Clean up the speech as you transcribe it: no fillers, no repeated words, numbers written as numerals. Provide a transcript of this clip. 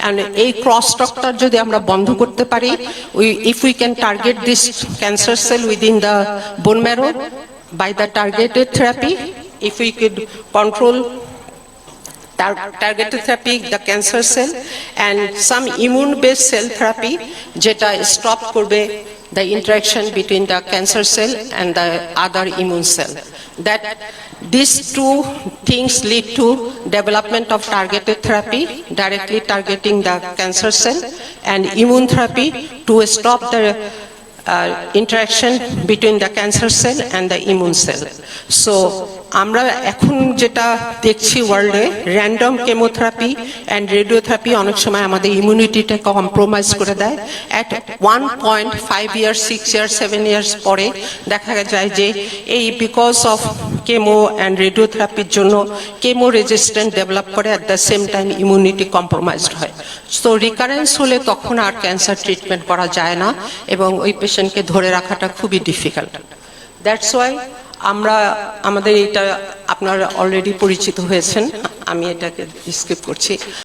and এই cross টকটা যদি আমরা বন্ধ করতে পারি, if we can target this cancer cell within the bone marrow by the targeted therapy, if we could control targeted therapy the cancer cell and some immune based cell therapy jeta stop korbe the interaction between the cancer cell and the other immune cell, that these two things lead to development of targeted therapy directly targeting the cancer cell and immune therapy to stop the interaction between the cancer cell and the immune cell. So আমরা এখন যেটা দেখছি ওয়ার্ল্ডে, random chemotherapy and radiotherapy অনেক সময় আমাদের ইমিউনিটিটা compromise করে দেয়। অ্যাট 1.5 ইয়ার্স 6 ইয়ার্স 7 ইয়ার্স পরে দেখা যায় যে এই বিকজ অফ কেমো অ্যান্ড রেডিওথেরাপির জন্য কেমো রেজিস্ট্যান্ট ডেভেলপ করে, at the same time immunity compromised হয়। সো রিকারেন্স হলে তখন আর ক্যান্সার ট্রিটমেন্ট করা যায় না এবং ওই পেশেন্টকে ধরে রাখাটা খুবই ডিফিকাল্ট। দ্যাটস ওয়াই আমরা আমাদের এটা আপনারা অলরেডি পরিচিত হয়েছেন, আমি এটাকে স্কিপ করছি।